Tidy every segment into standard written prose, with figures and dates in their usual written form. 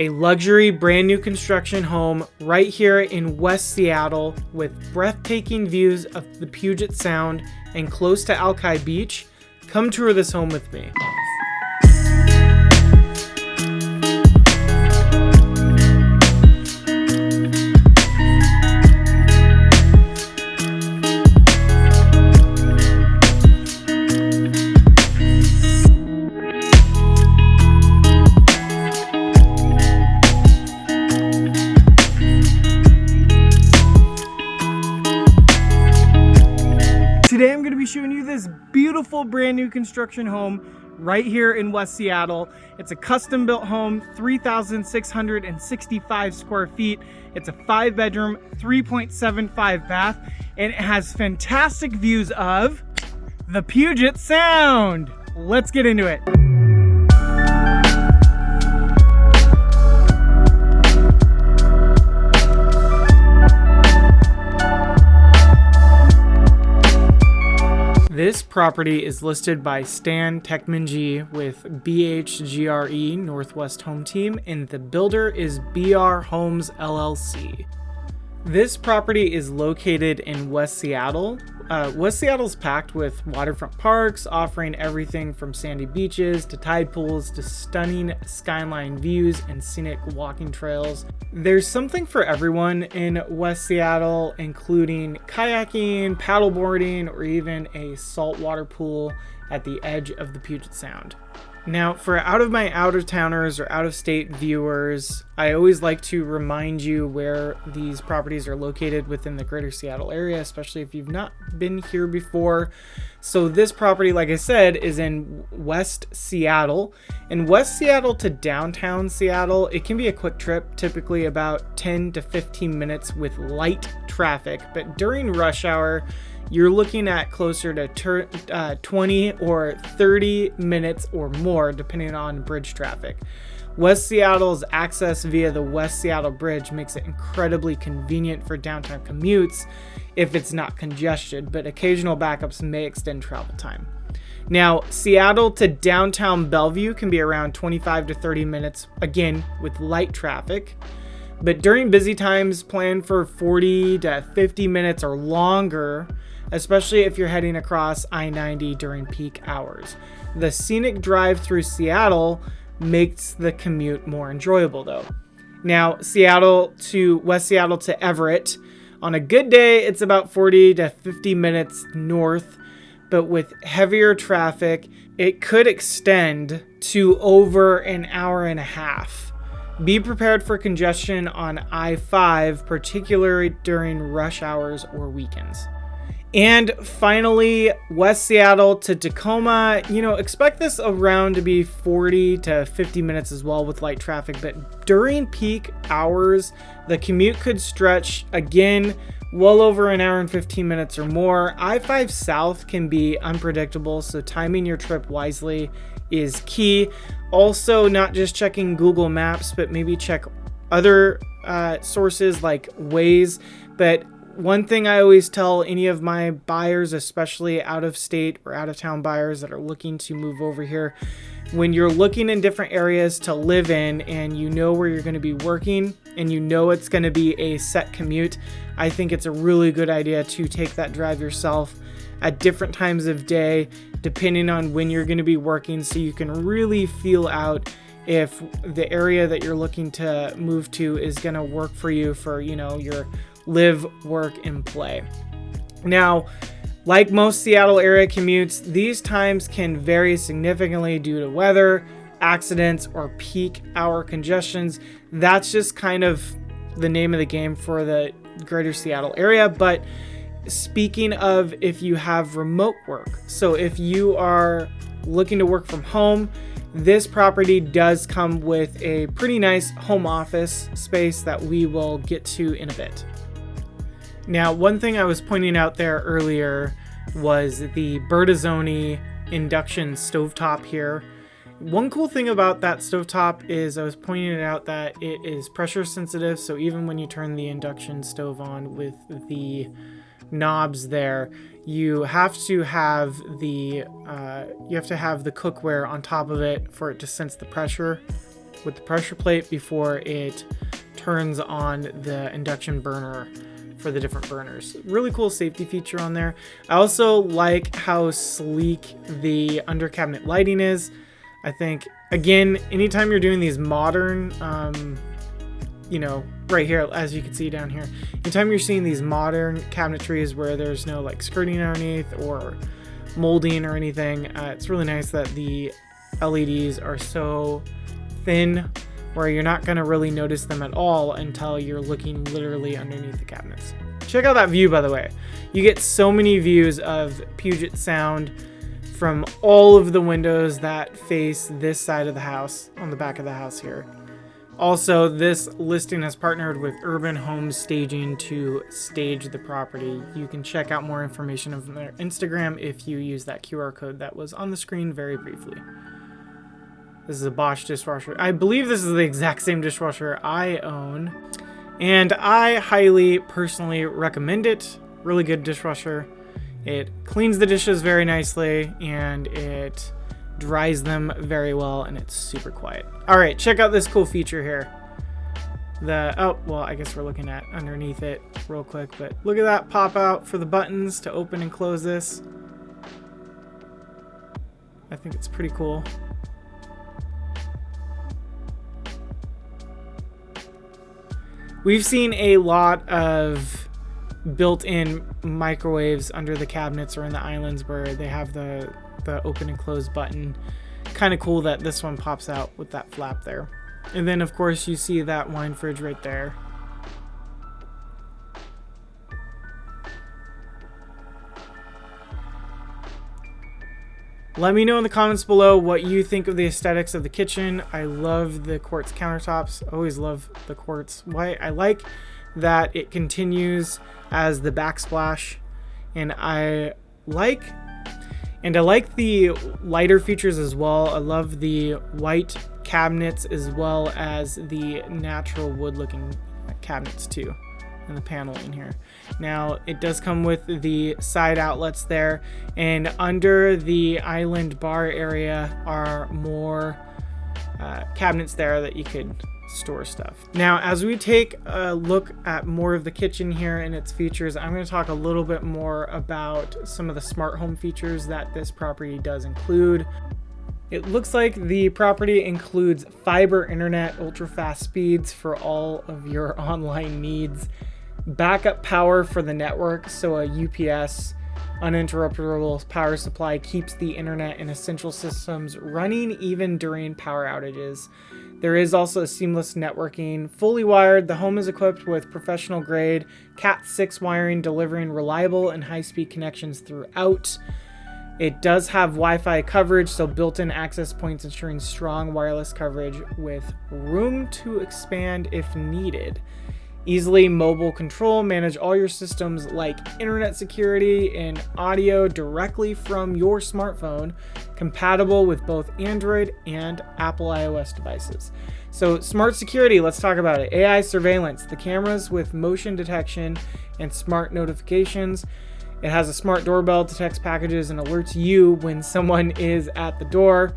A luxury brand new construction home right here in West Seattle with breathtaking views of the Puget Sound and close to Alki Beach. Come tour this home with me. Today I'm going to be showing you this beautiful brand new construction home right here in West Seattle. It's a custom built home, 3,665 square feet. It's a 5-bedroom, 3.75 bath, and it has fantastic views of the Puget Sound. Let's get into it. This property is listed by Stan Techmangy with BHGRE Northwest Home Team, and the builder is BR Homes LLC. This property is located in West Seattle. West Seattle's packed with waterfront parks, offering everything from sandy beaches to tide pools to stunning skyline views and scenic walking trails. There's something for everyone in West Seattle, including kayaking, paddleboarding, or even a saltwater pool at the edge of the Puget Sound. Now, for out-of-towners or out-of-state viewers, I always like to remind you where these properties are located within the greater Seattle area, especially if you've not been here before. So this property, like I said, is in West Seattle. In West Seattle to downtown Seattle, it can be a quick trip, typically about 10 to 15 minutes with light traffic. But during rush hour, you're looking at closer to 20 or 30 minutes or more, depending on bridge traffic. West Seattle's access via the West Seattle Bridge makes it incredibly convenient for downtown commutes if it's not congested, but occasional backups may extend travel time. Now, Seattle to downtown Bellevue can be around 25 to 30 minutes, again, with light traffic. But during busy times, plan for 40 to 50 minutes or longer, especially if you're heading across I-90 during peak hours. The scenic drive through Seattle makes the commute more enjoyable though. Now, West Seattle to Everett, on a good day, it's about 40 to 50 minutes north, but with heavier traffic, it could extend to over an hour and a half. Be prepared for congestion on I-5, particularly during rush hours or weekends. And finally, West Seattle to Tacoma, expect this around to be 40 to 50 minutes as well with light traffic, but during peak hours, the commute could stretch again well over an hour and 15 minutes or more. I-5 South can be unpredictable, so timing your trip wisely is key. Also, not just checking Google Maps, but maybe check other sources like Waze. But one thing I always tell any of my buyers, especially out-of-state or out-of-town buyers that are looking to move over here, when you're looking in different areas to live in and you know where you're going to be working and you know it's going to be a set commute, I think it's a really good idea to take that drive yourself at different times of day, depending on when you're going to be working, so you can really feel out if the area that you're looking to move to is going to work for you for, your live, work, and play. Now, like most Seattle area commutes, these times can vary significantly due to weather, accidents, or peak hour congestions. That's just kind of the name of the game for the greater Seattle area. But speaking of, if you have remote work, so if you are looking to work from home, this property does come with a pretty nice home office space that we will get to in a bit. Now, one thing I was pointing out there earlier was the Bertazzoni induction stovetop here. One cool thing about that stovetop is I was pointing it out that it is pressure sensitive, so even when you turn the induction stove on with the knobs there, you have to have the cookware on top of it for it to sense the pressure. with the pressure plate before it turns on the induction burner for the different burners. Really cool safety feature on there. I also like how sleek the under cabinet lighting is. I think, again, anytime you're doing these modern, you know, right here, as you can see down here, anytime you're seeing these modern cabinetries where there's no like skirting underneath or molding or anything, it's really nice that the LEDs are so thin where you're not going to really notice them at all until you're looking literally underneath the cabinets. Check out that view, by the way. You get so many views of Puget Sound from all of the windows that face this side of the house, on the back of the house here. Also, this listing has partnered with Urban Home Staging to stage the property. You can check out more information on their Instagram if you use that QR code that was on the screen very briefly. This is a Bosch dishwasher. I believe this is the exact same dishwasher I own, and I highly personally recommend it. Really good dishwasher. It cleans the dishes very nicely, and it dries them very well, and it's super quiet. All right, check out this cool feature here. I guess we're looking at underneath it real quick, but look at that pop out for the buttons to open and close this. I think it's pretty cool. We've seen a lot of built-in microwaves under the cabinets or in the islands where they have the open and close button. Kind of cool that this one pops out with that flap there. And then of course you see that wine fridge right there. Let me know in the comments below what you think of the aesthetics of the kitchen. I love the quartz countertops. Always love the quartz. I like that it continues as the backsplash, and I like the lighter features as well. I love the white cabinets as well as the natural wood looking cabinets too, and the paneling here. Now it does come with the side outlets there, and under the island bar area are more cabinets there that you could store stuff. Now as we take a look at more of the kitchen here and its features, I'm going to talk a little bit more about some of the smart home features that this property does include. It looks like the property includes fiber internet, ultra fast speeds for all of your online needs, backup power for the network, so a UPS, uninterruptible power supply, keeps the internet and essential systems running even during power outages. There is also seamless networking, fully wired. The home is equipped with professional grade Cat6 wiring, delivering reliable and high-speed connections throughout. It does have Wi-Fi coverage, so built-in access points ensuring strong wireless coverage with room to expand if needed. Easily mobile control, manage all your systems like internet security and audio directly from your smartphone, compatible with both Android and Apple iOS devices. So smart security, let's talk about it. AI surveillance, the cameras with motion detection and smart notifications. It has a smart doorbell, detects packages and alerts you when someone is at the door.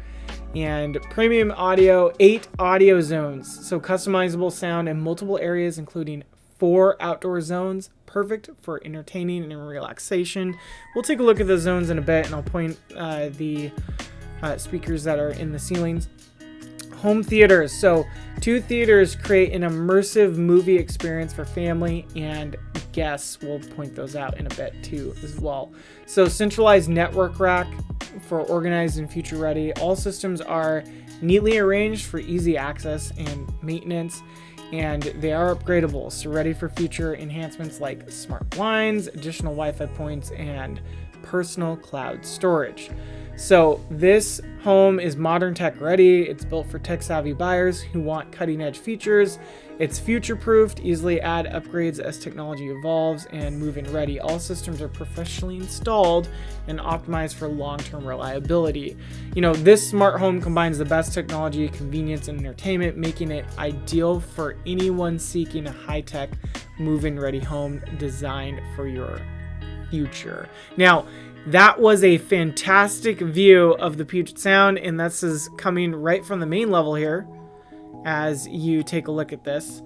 And premium audio, 8 audio zones, so customizable sound in multiple areas, including 4 outdoor zones, perfect for entertaining and relaxation. We'll take a look at the zones in a bit, and I'll point the speakers that are in the ceilings. Home theaters, so 2 theaters create an immersive movie experience for family and guests. We'll point those out in a bit too as well. So centralized network rack for organized and future ready. All systems are neatly arranged for easy access and maintenance, and they are upgradable, so ready for future enhancements like smart blinds, additional Wi-Fi points, and personal cloud storage. So this home is modern tech ready. It's built for tech savvy buyers who want cutting edge features. It's future proofed, easily add upgrades as technology evolves, and move-in ready. All systems are professionally installed and optimized for long-term reliability. You know, this smart home combines the best technology, convenience, and entertainment, making it ideal for anyone seeking a high-tech move-in ready home designed for your future. Now, that was a fantastic view of the Puget Sound, and this is coming right from the main level here. as you take a look at this.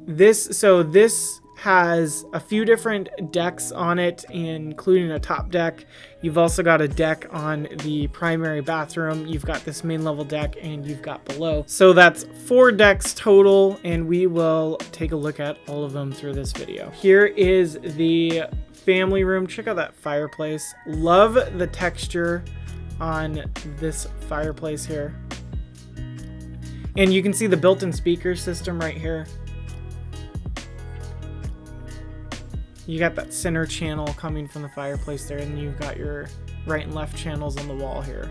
This has a few different decks on it, including a top deck. You've also got a deck on the primary bathroom. You've got this main level deck, and you've got below. So that's 4 decks total, and we will take a look at all of them through this video. Here is the family room. Check out that fireplace. Love the texture on this fireplace here. And you can see the built-in speaker system right here. You got that center channel coming from the fireplace there, and you've got your right and left channels on the wall here.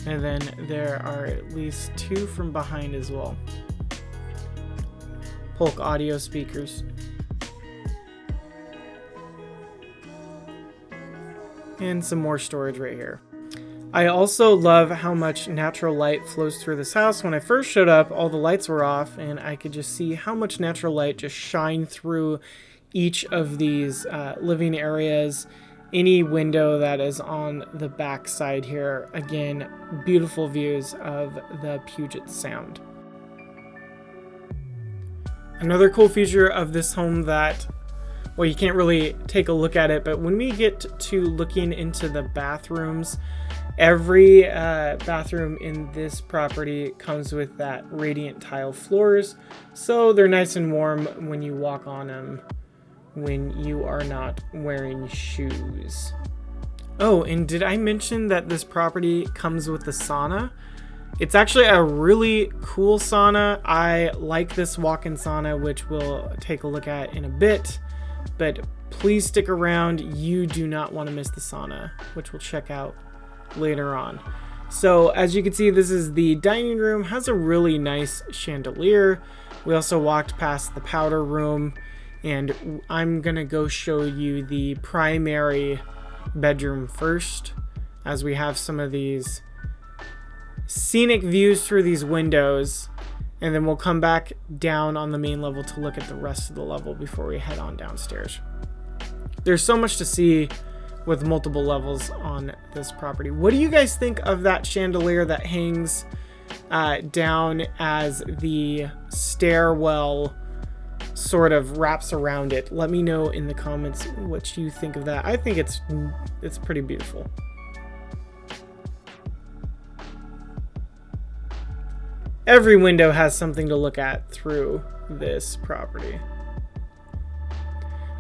And then there are at least 2 from behind as well. Polk audio speakers. And some more storage right here. I also love how much natural light flows through this house. When I first showed up, all the lights were off, and I could just see how much natural light just shine through each of these living areas. Any window that is on the back side here. Again, beautiful views of the Puget Sound. Another cool feature of this home that, well, you can't really take a look at it, but when we get to looking into the bathrooms, every bathroom in this property comes with that radiant tile floors, so they're nice and warm when you walk on them when you are not wearing shoes. Oh, and did I mention that this property comes with the sauna? It's actually a really cool sauna. I like this walk-in sauna, which we'll take a look at in a bit, but please stick around. You do not want to miss the sauna, which we'll check out later on. So as you can see, this is the dining room. Has a really nice chandelier. We also walked past the powder room, and I'm gonna go show you the primary bedroom first, as we have some of these scenic views through these windows, and then we'll come back down on the main level to look at the rest of the level before we head on downstairs. There's so much to see with multiple levels on this property. What do you guys think of that chandelier that hangs down as the stairwell sort of wraps around it? Let me know in the comments what you think of that. I think it's pretty beautiful. Every window has something to look at through this property.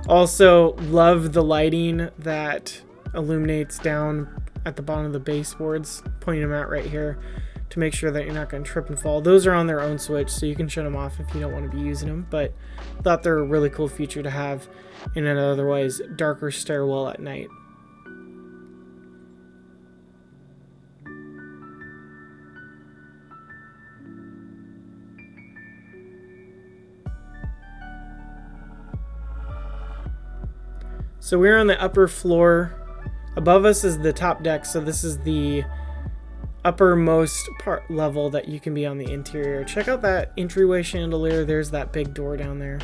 Also, love the lighting that illuminates down at the bottom of the baseboards, pointing them out right here to make sure that you're not going to trip and fall. Those are on their own switch, so you can shut them off if you don't want to be using them, but I thought they're a really cool feature to have in an otherwise darker stairwell at night. So we're on the upper floor. Above us is the top deck, so this is the uppermost part level that you can be on the interior. Check out that entryway chandelier. There's that big door down there.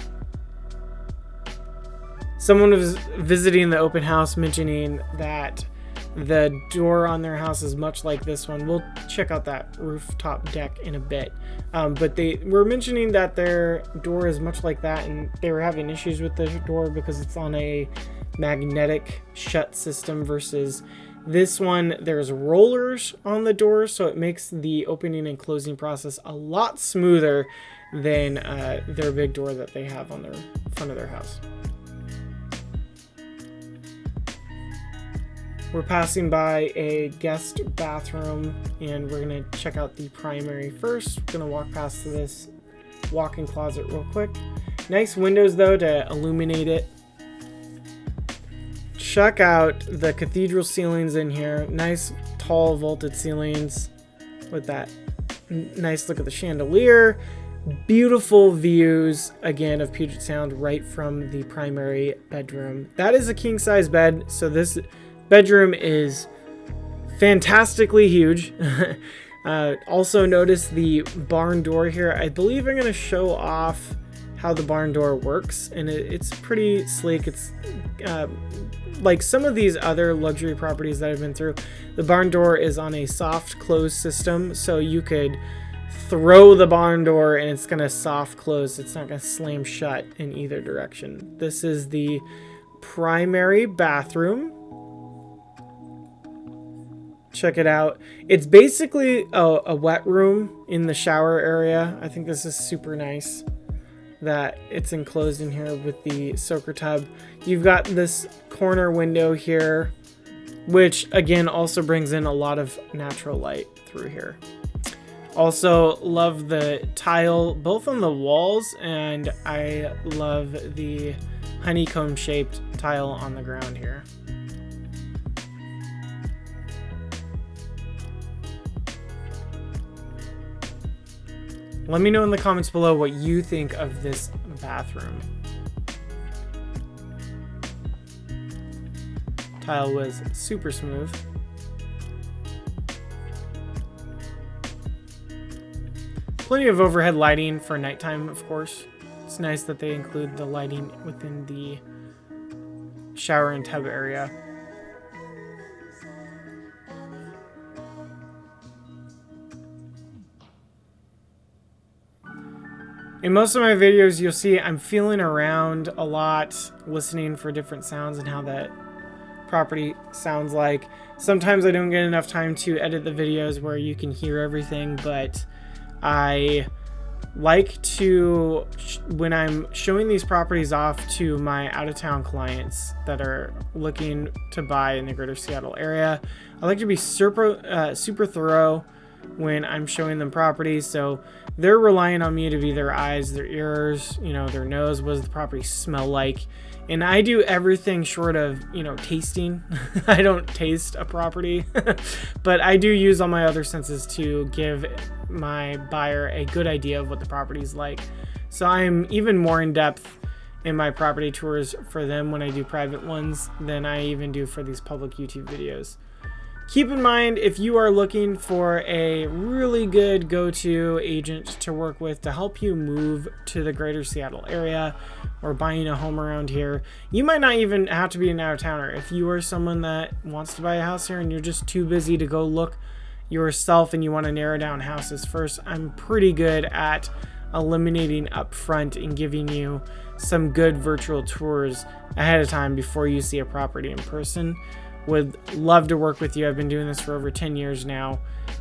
Someone was visiting the open house mentioning that the door on their house is much like this one. We'll check out that rooftop deck in a bit. But they were mentioning that their door is much like that, and they were having issues with the door because it's on a magnetic shut system versus this one. There's rollers on the door, so it makes the opening and closing process a lot smoother than their big door that they have on their front of their house. We're passing by a guest bathroom, and we're going to check out the primary first. We're going to walk past this walk-in closet real quick. Nice windows, though, to illuminate it. Check out the cathedral ceilings in here. Nice, tall, vaulted ceilings with that nice look at the chandelier. Beautiful views, again, of Puget Sound right from the primary bedroom. That is a king-size bed, so this bedroom is fantastically huge. Also notice the barn door here. I believe I'm going to show off how the barn door works, and it's pretty sleek. It's like some of these other luxury properties that I've been through, the barn door is on a soft close system, so you could throw the barn door and it's gonna soft close. It's not gonna slam shut in either direction. This is the primary bathroom. Check it out. It's basically a wet room in the shower area. I think this is super nice that it's enclosed in here with the soaker tub. You've got this corner window here, which again also brings in a lot of natural light through here. Also love the tile both on the walls, and I love the honeycomb shaped tile on the ground here. Let me know in the comments below what you think of this bathroom. Tile was super smooth. Plenty of overhead lighting for nighttime, of course. It's nice that they include the lighting within the shower and tub area. In most of my videos, you'll see I'm feeling around a lot, listening for different sounds and how that property sounds like. Sometimes I don't get enough time to edit the videos where you can hear everything, but I like to, when I'm showing these properties off to my out-of-town clients that are looking to buy in the greater Seattle area, I like to be super thorough when I'm showing them properties, so they're relying on me to be their eyes, their ears, you know, their nose. What does the property smell like? And I do everything short of, you know, tasting. I don't taste a property, but I do use all my other senses to give my buyer a good idea of what the property's like. So I'm even more in depth in my property tours for them when I do private ones than I even do for these public YouTube videos. Keep in mind, if you are looking for a really good go-to agent to work with to help you move to the greater Seattle area or buying a home around here, you might not even have to be an out-of-towner. If you are someone that wants to buy a house here and you're just too busy to go look yourself and you want to narrow down houses first, I'm pretty good at eliminating up front and giving you some good virtual tours ahead of time before you see a property in person. Would love to work with you. I've been doing this for over 10 years now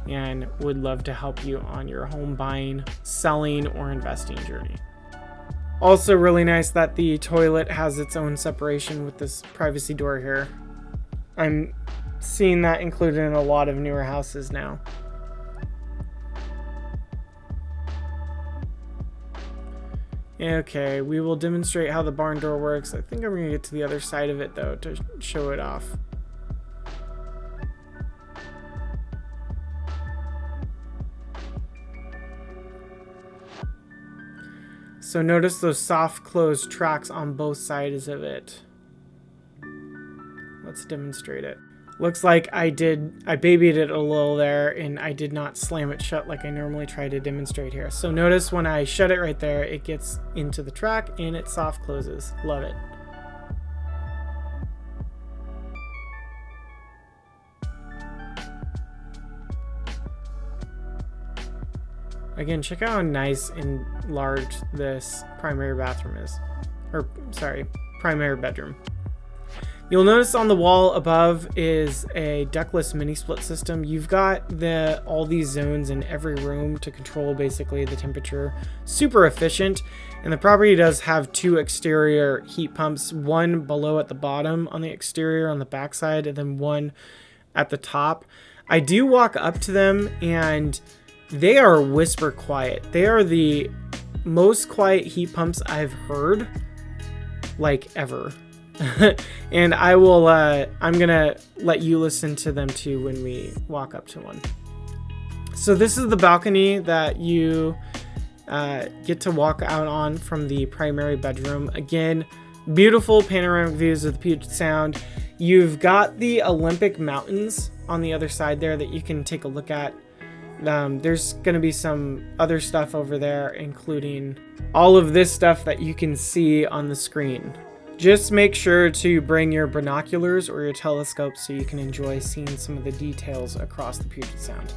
and would love to help you on your home buying, selling, or investing journey. Also really nice that the toilet has its own separation with this privacy door here. I'm seeing that included in a lot of newer houses now. Okay, we will demonstrate how the barn door works. I think I'm going to get to the other side of it though to show it off. So notice those soft closed tracks on both sides of it. Let's demonstrate it. Looks like I babied it a little there and I did not slam it shut like I normally try to demonstrate here. So notice when I shut it right there, it gets into the track and it soft closes. Love it. Again, check out how nice and large this primary bathroom is. Or, sorry, primary bedroom. You'll notice on the wall above is a ductless mini split system. You've got all these zones in every room to control basically the temperature. Super efficient. And the property does have two exterior heat pumps, one below at the bottom on the exterior on the backside, and then one at the top. I do walk up to them and they are whisper quiet. They are the most quiet heat pumps I've heard, like, ever. And I will, I'm gonna let you listen to them too when we walk up to one. So this is the balcony that you get to walk out on from the primary bedroom. Again, beautiful panoramic views of the Puget Sound. You've got the Olympic Mountains on the other side there that you can take a look at. There's going to be some other stuff over there, including all of this stuff that you can see on the screen. Just make sure to bring your binoculars or your telescope so you can enjoy seeing some of the details across the Puget Sound.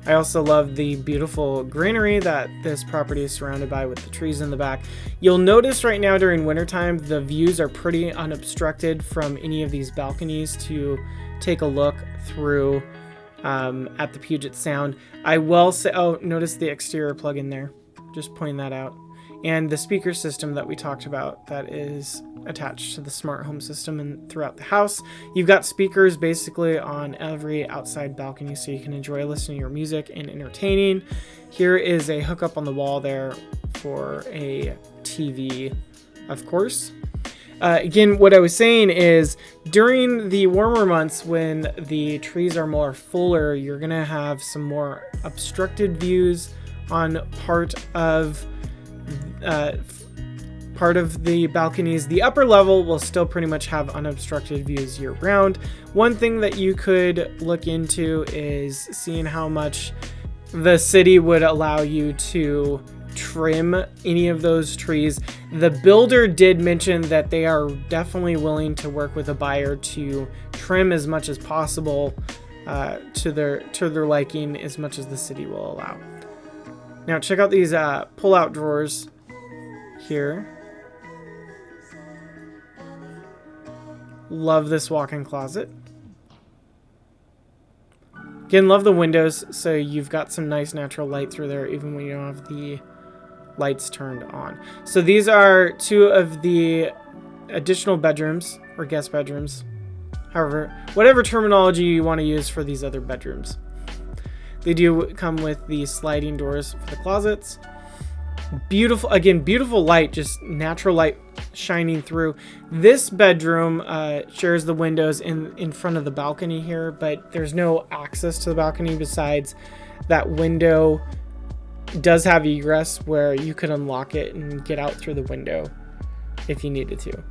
I also love the beautiful greenery that this property is surrounded by with the trees in the back. You'll notice right now during wintertime, the views are pretty unobstructed from any of these balconies to take a look through at the Puget Sound. I will say, oh, notice the exterior plug in there. Just pointing that out. And the speaker system that we talked about that is attached to the smart home system and throughout the house. You've got speakers basically on every outside balcony so you can enjoy listening to your music and entertaining. Here is a hookup on the wall there for a TV, of course. Again, what I was saying is during the warmer months when the trees are more fuller, you're going to have some more obstructed views on part of the balconies. The upper level will still pretty much have unobstructed views year round. One thing that you could look into is seeing how much the city would allow you to trim any of those trees. The builder did mention that they are definitely willing to work with a buyer to trim as much as possible to their liking, as much as the city will allow. Now check out these pull-out drawers here. Love this walk-in closet. Again, love the windows, so you've got some nice natural light through there even when you don't have the lights turned on. So these are two of the additional bedrooms, or guest bedrooms. However, whatever terminology you want to use for these other bedrooms. They do come with the sliding doors for the closets. Beautiful, again, beautiful light, just natural light shining through. This bedroom shares the windows in front of the balcony here, but there's no access to the balcony besides that window does have egress where you could unlock it and get out through the window if you needed to.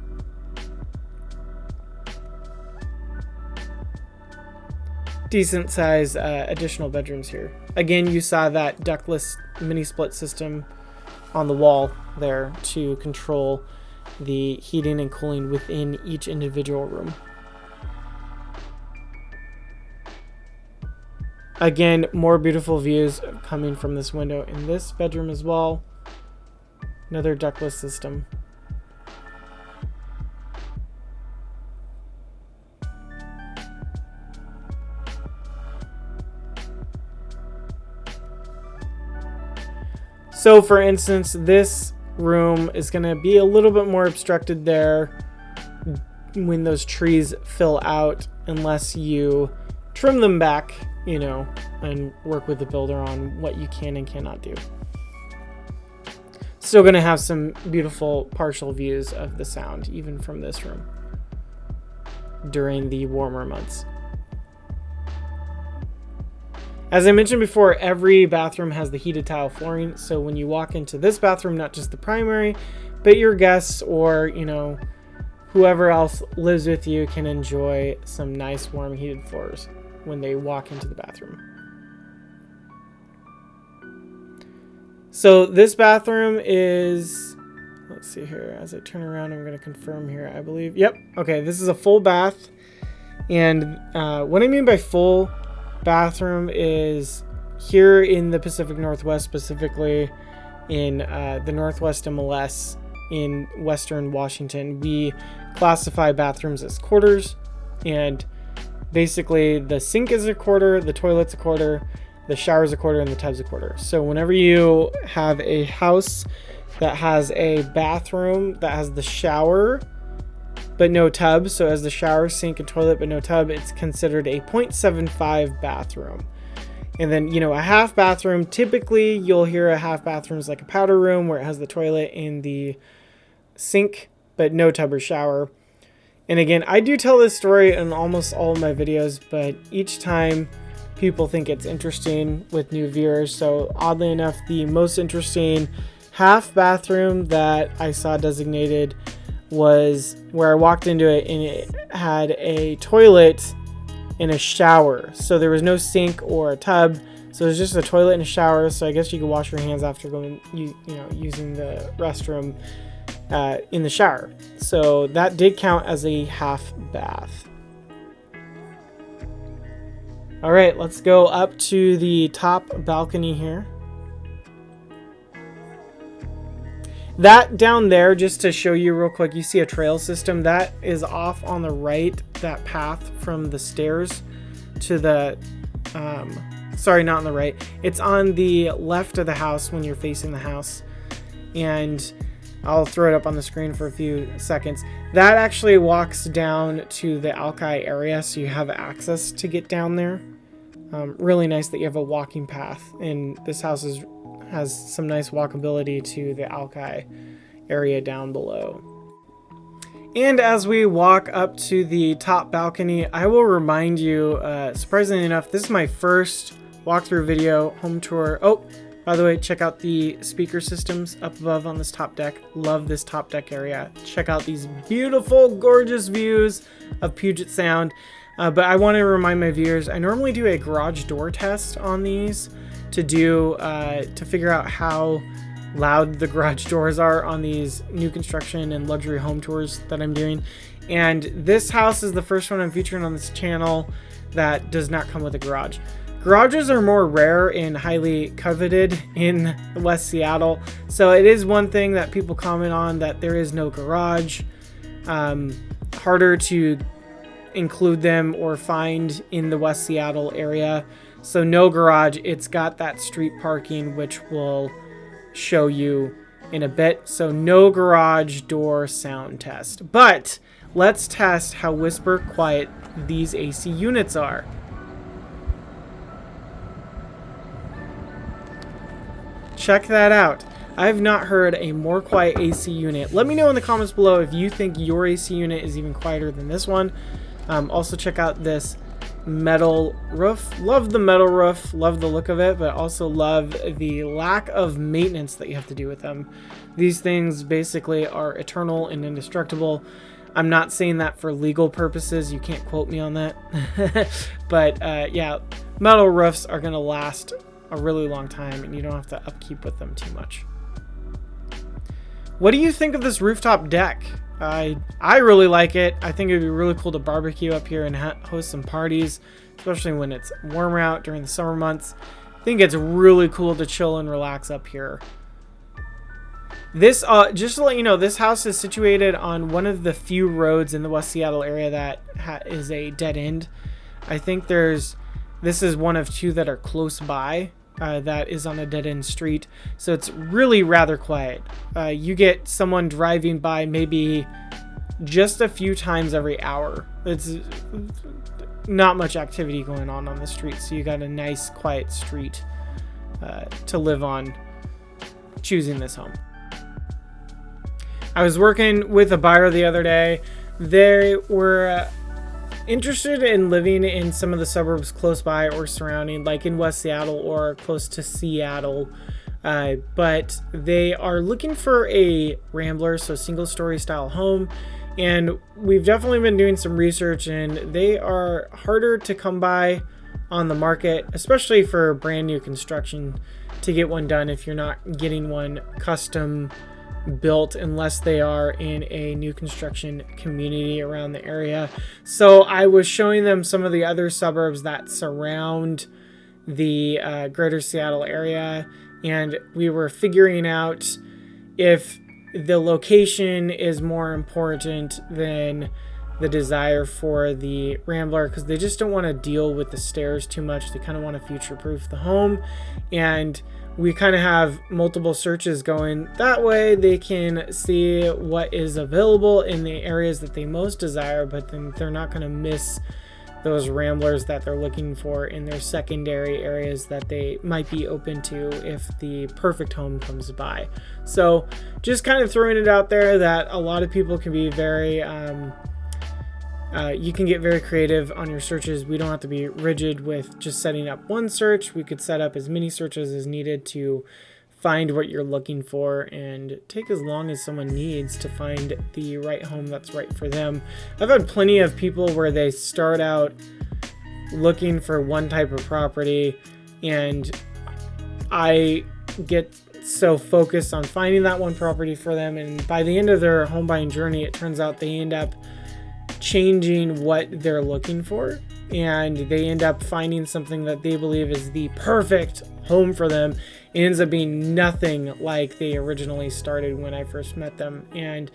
Decent size additional bedrooms here. Again, you saw that ductless mini split system on the wall there to control the heating and cooling within each individual room. Again, more beautiful views coming from this window in this bedroom as well. Another ductless system. So for instance, this room is going to be a little bit more obstructed there when those trees fill out, unless you trim them back, you know, and work with the builder on what you can and cannot do. Still going to have some beautiful partial views of the sound, even from this room during the warmer months. As I mentioned before, every bathroom has the heated tile flooring, so when you walk into this bathroom, not just the primary, but your guests or, you know, whoever else lives with you can enjoy some nice warm heated floors when they walk into the bathroom. So this bathroom is, let's see here, as I turn around, I'm going to confirm here, I believe. Yep, okay, this is a full bath, and what I mean by full bathroom is here in the Pacific Northwest, specifically in the Northwest MLS in Western Washington, we classify bathrooms as quarters, and basically the sink is a quarter, the toilet's a quarter, the shower's a quarter, and the tub's a quarter. So whenever you have a house that has a bathroom that has the shower but no tub, so as the shower, sink, and toilet but no tub, it's considered a 0.75 bathroom. And then, you know, a half bathroom, typically you'll hear a half bathroom is like a powder room where it has the toilet and the sink but no tub or shower. And again, I do tell this story in almost all of my videos, but each time people think it's interesting with new viewers. So oddly enough, the most interesting half bathroom that I saw designated was where I walked into it and it had a toilet and a shower. So there was no sink or a tub, So there's just a toilet and a shower. So I guess you could wash your hands after going, using the restroom in the shower. So that did count as a half bath. All right, let's go up to the top balcony here. That down there, just to show you real quick, you see a trail system that is off on the right, that path from the stairs to the, sorry, not on the right. It's on the left of the house when you're facing the house. And I'll throw it up on the screen for a few seconds. That actually walks down to the Alki area, so you have access to get down there. Really nice that you have a walking path, and this house has some nice walkability to the Alki area down below. And as we walk up to the top balcony, I will remind you, surprisingly enough, this is my first walkthrough video home tour. Oh, by the way, check out the speaker systems up above on this top deck. Love this top deck area. Check out these beautiful, gorgeous views of Puget Sound. But I want to remind my viewers, I normally do a garage door test on these to figure out how loud the garage doors are on these new construction and luxury home tours that I'm doing. And this house is the first one I'm featuring on this channel that does not come with a garage. Garages are more rare and highly coveted in West Seattle. So it is one thing that people comment on, that there is no garage. Harder to include them or find in the West Seattle area. So no garage. It's got that street parking, which we'll show you in a bit. So no garage door sound test. But let's test how whisper quiet these AC units are. Check that out. I've not heard a more quiet AC unit. Let me know in the comments below if you think your AC unit is even quieter than this one. Also check out this metal roof. Love the metal roof, love the look of it, but also love the lack of maintenance that you have to do with them. These things basically are eternal and indestructible. I'm not saying that for legal purposes. You can't quote me on that. But yeah, metal roofs are going to last a really long time, and you don't have to upkeep with them too much. What do you think of this rooftop deck? I really like it. I think it would be really cool to barbecue up here and host some parties, especially when it's warmer out during the summer months. I think it's really cool to chill and relax up here. This, just to let you know, this house is situated on one of the few roads in the West Seattle area that is a dead end. I think this is one of two that are close by. That is on a dead-end street, so it's really rather quiet. You get someone driving by maybe just a few times every hour. It's not much activity going on the street, so you got a nice quiet street to live on choosing this home. I was working with a buyer the other day. They were interested in living in some of the suburbs close by or surrounding, like in West Seattle or close to Seattle, but they are looking for a rambler, so single-story style home. And we've definitely been doing some research, and they are harder to come by on the market, especially for brand new construction, to get one done if you're not getting one custom built, unless they are in a new construction community around the area. So I was showing them some of the other suburbs that surround the greater Seattle area, and we were figuring out if the location is more important than the desire for the rambler, because they just don't want to deal with the stairs too much. They kind of want to future-proof the home, and we kind of have multiple searches going. That way they can see what is available in the areas that they most desire, but then they're not going to miss those ramblers that they're looking for in their secondary areas that they might be open to if the perfect home comes by. So just kind of throwing it out there that a lot of people can be very you can get very creative on your searches. We don't have to be rigid with just setting up one search. We could set up as many searches as needed to find what you're looking for, and take as long as someone needs to find the right home that's right for them. I've had plenty of people where they start out looking for one type of property, And I get so focused on finding that one property for them, and by the end of their home buying journey, it turns out they end up changing what they're looking for, and they end up finding something that they believe is the perfect home for them. It ends up being nothing like they originally started when I first met them. And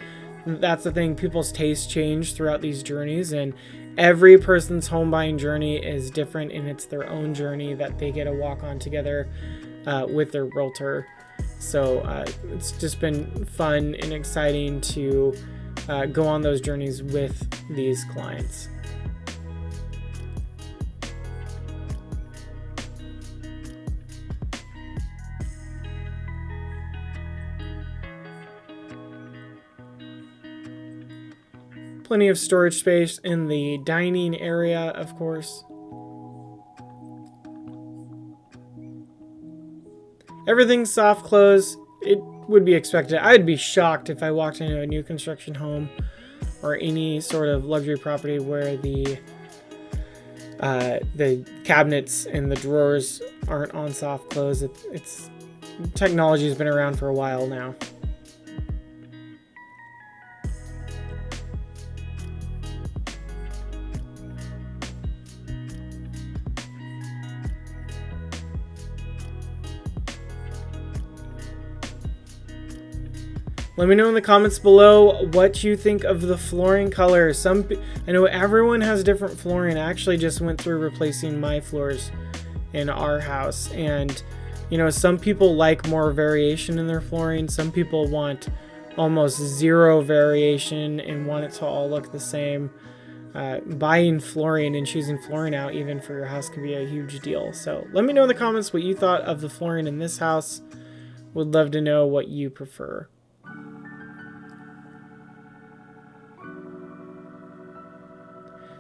that's the thing, people's tastes change throughout these journeys, and every person's home buying journey is different, and it's their own journey that they get to walk on together with their realtor. So it's just been fun and exciting to go on those journeys with these clients. Plenty of storage space in the dining area, of course. Everything's soft close. It would be expected. I'd be shocked if I walked into a new construction home or any sort of luxury property where the cabinets and the drawers aren't on soft close. It's technology has been around for a while now. Let me know in the comments below what you think of the flooring color. I know everyone has different flooring. I actually just went through replacing my floors in our house. And, you know, some people like more variation in their flooring. Some people want almost zero variation and want it to all look the same. Buying flooring and choosing flooring out even for your house can be a huge deal. So let me know in the comments what you thought of the flooring in this house. Would love to know what you prefer.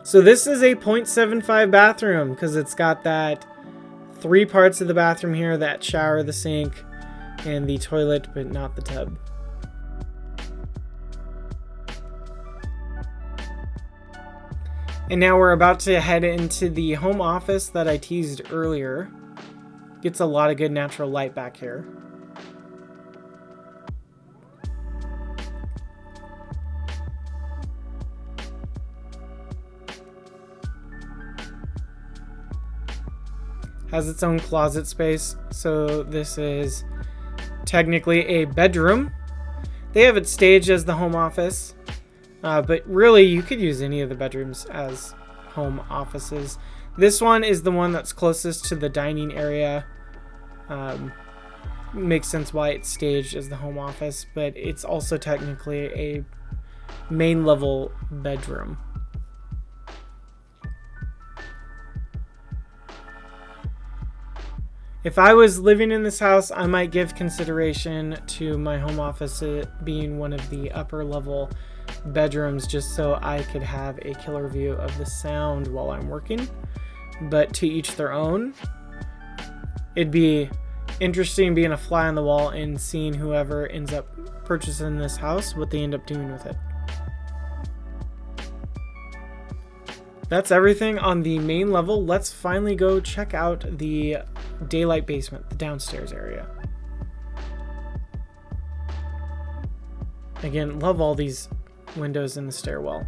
So this is a 0.75 bathroom because it's got that 3 parts of the bathroom here, that shower, the sink, and the toilet, but not the tub. And now we're about to head into the home office that I teased earlier. Gets a lot of good natural light back here. Has its own closet space, so this is technically a bedroom. They have it staged as the home office, but really you could use any of the bedrooms as home offices. This one is the one that's closest to the dining area. Makes sense why it's staged as the home office, but it's also technically a main level bedroom. If I was living in this house, I might give consideration to my home office being one of the upper level bedrooms just so I could have a killer view of the sound while I'm working. But to each their own. It'd be interesting being a fly on the wall and seeing whoever ends up purchasing this house, what they end up doing with it. That's everything on the main level. Let's finally go check out the daylight basement, the downstairs area. Again, love all these windows in the stairwell.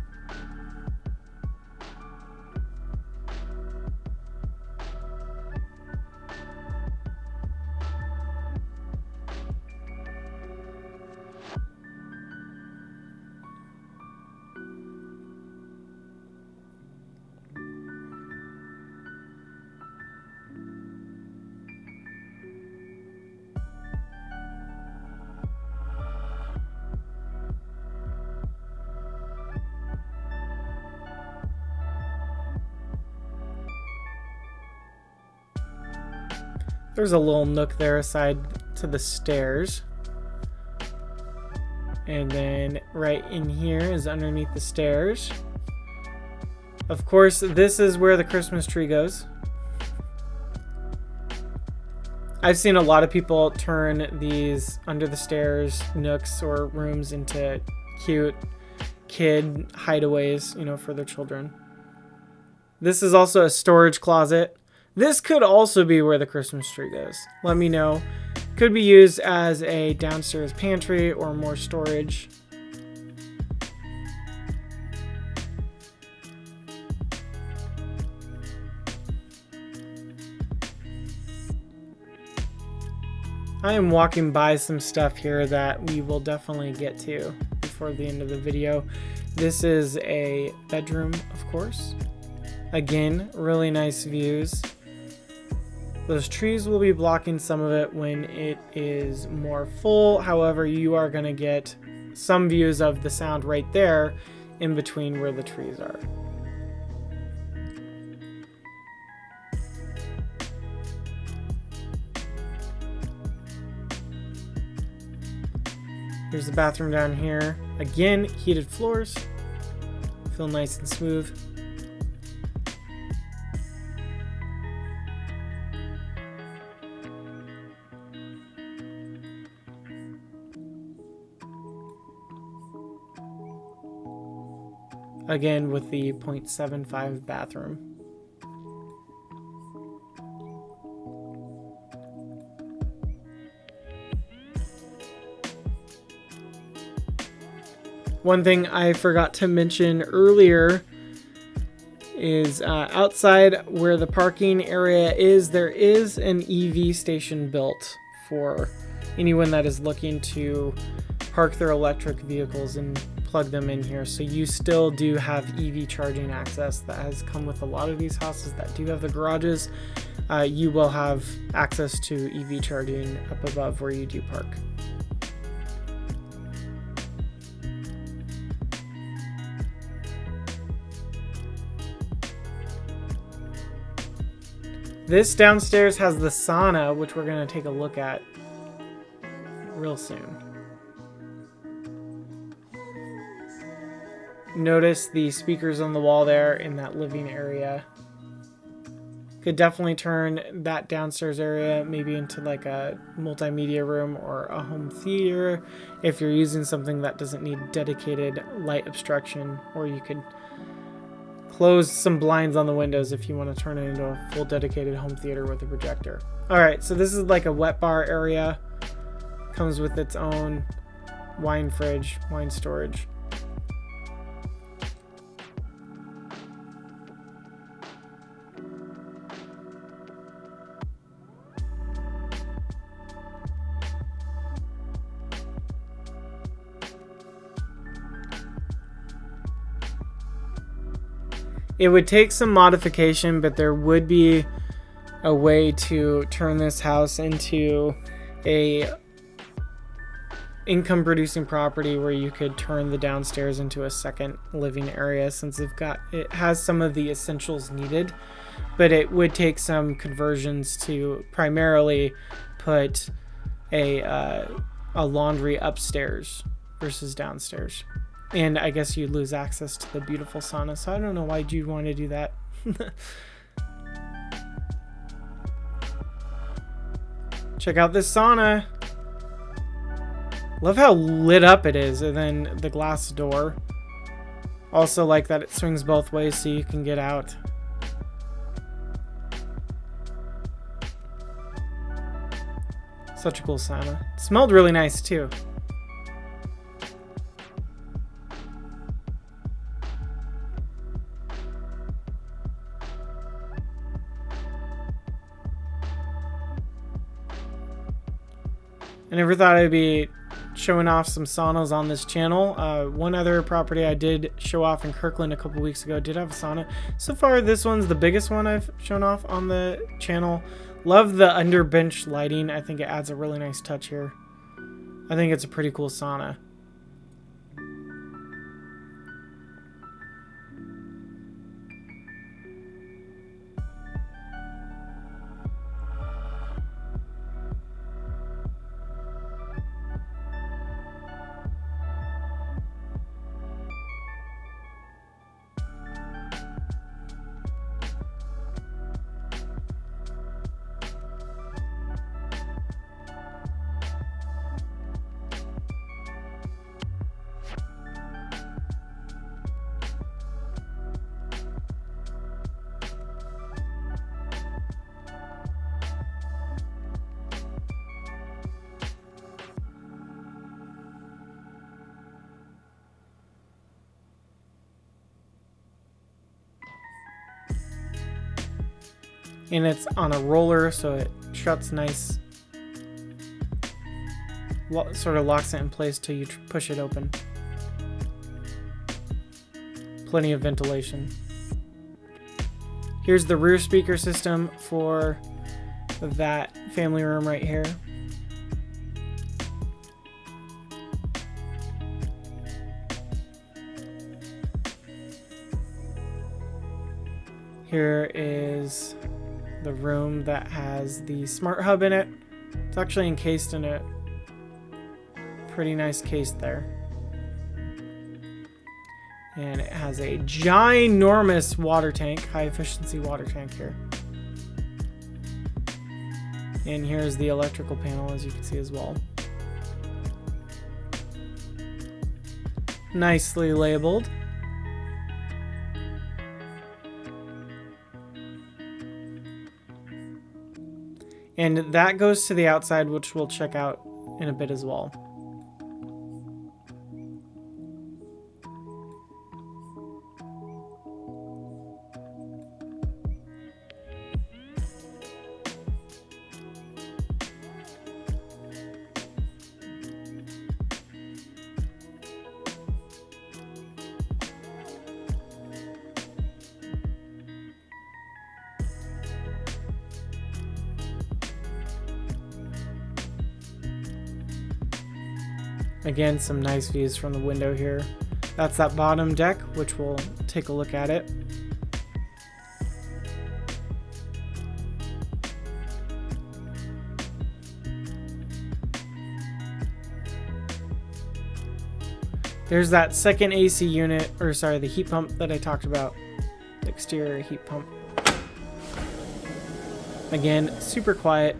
There's a little nook there aside to the stairs. And then right in here is underneath the stairs. Of course, this is where the Christmas tree goes. I've seen a lot of people turn these under the stairs nooks or rooms into cute kid hideaways, you know, for their children. This is also a storage closet. This could also be where the Christmas tree goes. Let me know. Could be used as a downstairs pantry or more storage. I am walking by some stuff here that we will definitely get to before the end of the video. This is a bedroom, of course. Again, really nice views. Those trees will be blocking some of it when it is more full. However, you are going to get some views of the sound right there in between where the trees are. Here's the bathroom down here. Again, heated floors. Feel nice and smooth. Again, with the 0.75 bathroom. One thing I forgot to mention earlier is outside where the parking area is, there is an EV station built for anyone that is looking to park their electric vehicles and plug them in here. So you still do have EV charging access. That has come with a lot of these houses that do have the garages. You will have access to EV charging up above where you do park. This downstairs has the sauna, which we're going to take a look at real soon. Notice the speakers on the wall there in that living area. Could definitely turn that downstairs area maybe into like a multimedia room or a home theater if you're using something that doesn't need dedicated light obstruction, or you could close some blinds on the windows if you want to turn it into a full dedicated home theater with a projector. All right, so this is like a wet bar area. Comes with its own wine fridge, wine storage. It would take some modification, but there would be a way to turn this house into a income producing property where you could turn the downstairs into a second living area, since it has some of the essentials needed, but it would take some conversions to primarily put a laundry upstairs versus downstairs. And I guess you'd lose access to the beautiful sauna, so I don't know why you'd want to do that. Check out this sauna. Love how lit up it is, and then the glass door. Also like that it swings both ways so you can get out. Such a cool sauna. It smelled really nice too. I never thought I'd be showing off some saunas on this channel. One other property I did show off in Kirkland a couple weeks ago did have a sauna. So far, this one's the biggest one I've shown off on the channel. Love the under bench lighting. I think it adds a really nice touch here. I think it's a pretty cool sauna. And it's on a roller, so it shuts nice. Sort of locks it in place till you push it open. Plenty of ventilation. Here's the rear speaker system for that family room right here. Here is the room that has the smart hub in it. It's actually encased in a pretty nice case there. And it has a ginormous water tank, high efficiency water tank here. And here's the electrical panel, as you can see as well. Nicely labeled. And that goes to the outside, which we'll check out in a bit as well. Again, some nice views from the window here. That's that bottom deck, which we'll take a look at it. There's that second AC unit, or sorry, the heat pump that I talked about. The exterior heat pump. Again, super quiet.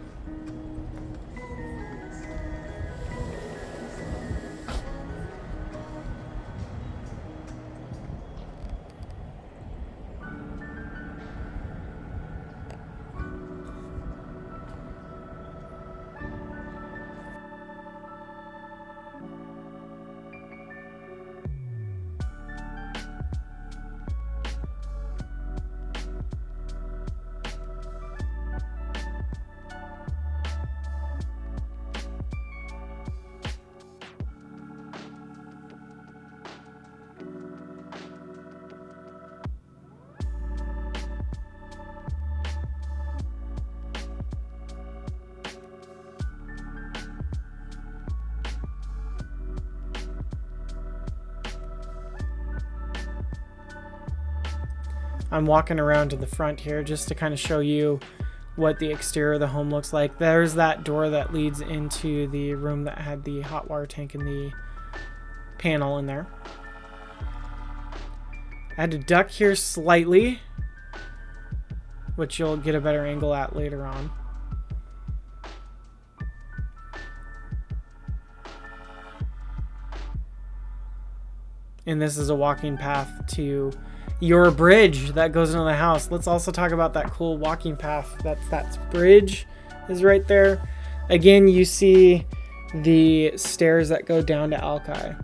I'm walking around to the front here just to kind of show you what the exterior of the home looks like. There's that door that leads into the room that had the hot water tank and the panel in there. I had to duck here slightly, which you'll get a better angle at later on. And this is a walking path to your bridge that goes into the house. Let's also talk about that cool walking path. That bridge is right there. Again, you see the stairs that go down to Alki.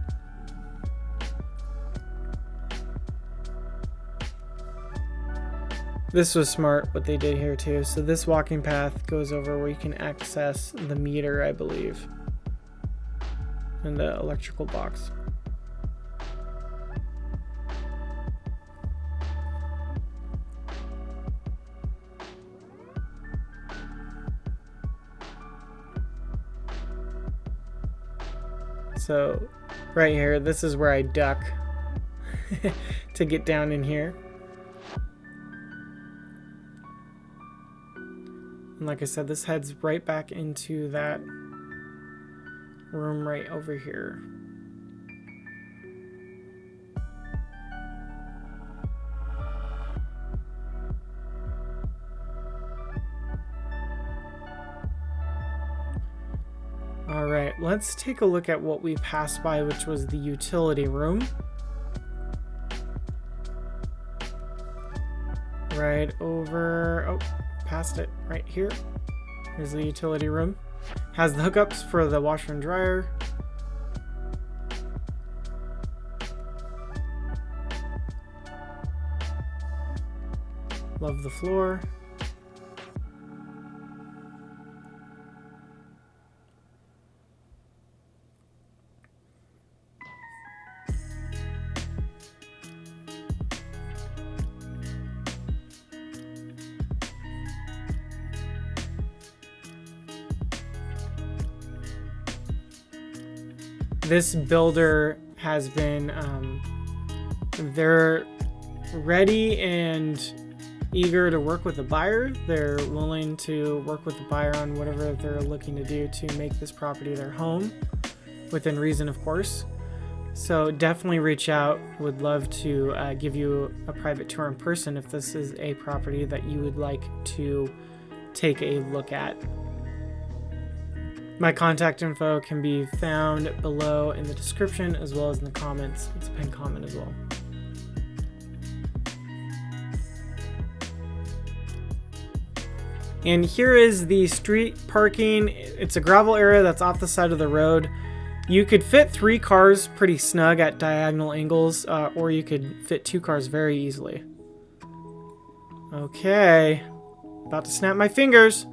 This was smart what they did here too. So this walking path goes over where you can access the meter, I believe, and the electrical box. So right here, this is where I duck to get down in here. And like I said, this heads right back into that room right over here. All right, let's take a look at what we passed by, which was the utility room. Right over, oh, past it right here. Here's the utility room. Has the hookups for the washer and dryer. Love the floor. This builder has been, they're ready and eager to work with the buyer. They're willing to work with the buyer on whatever they're looking to do to make this property their home, within reason, of course. So definitely reach out. Would love to give you a private tour in person if this is a property that you would like to take a look at. My contact info can be found below in the description as well as in the comments. It's a pinned comment as well. And here is the street parking. It's a gravel area that's off the side of the road. You could fit 3 cars pretty snug at diagonal angles, or you could fit 2 cars very easily. Okay, about to snap my fingers.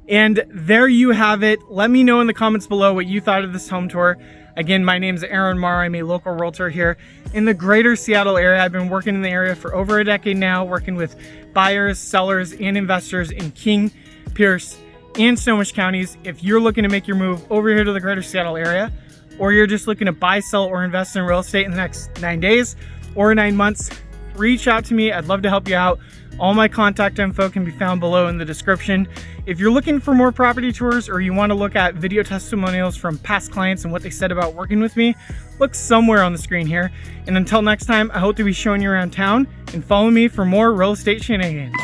And there you have it. Let me know in the comments below what you thought of this home tour. Again, my name is Aaron Marr. I'm a local realtor here in the greater Seattle area. I've been working in the area for over a decade now, working with buyers, sellers, and investors in King, Pierce, and Snohomish counties. If you're looking to make your move over here to the greater Seattle area, or you're just looking to buy, sell, or invest in real estate in the next 9 days or 9 months, reach out to me. I'd love to help you out. All my contact info can be found below in the description. If you're looking for more property tours or you want to look at video testimonials from past clients and what they said about working with me, look somewhere on the screen here. And until next time, I hope to be showing you around town, and follow me for more real estate shenanigans.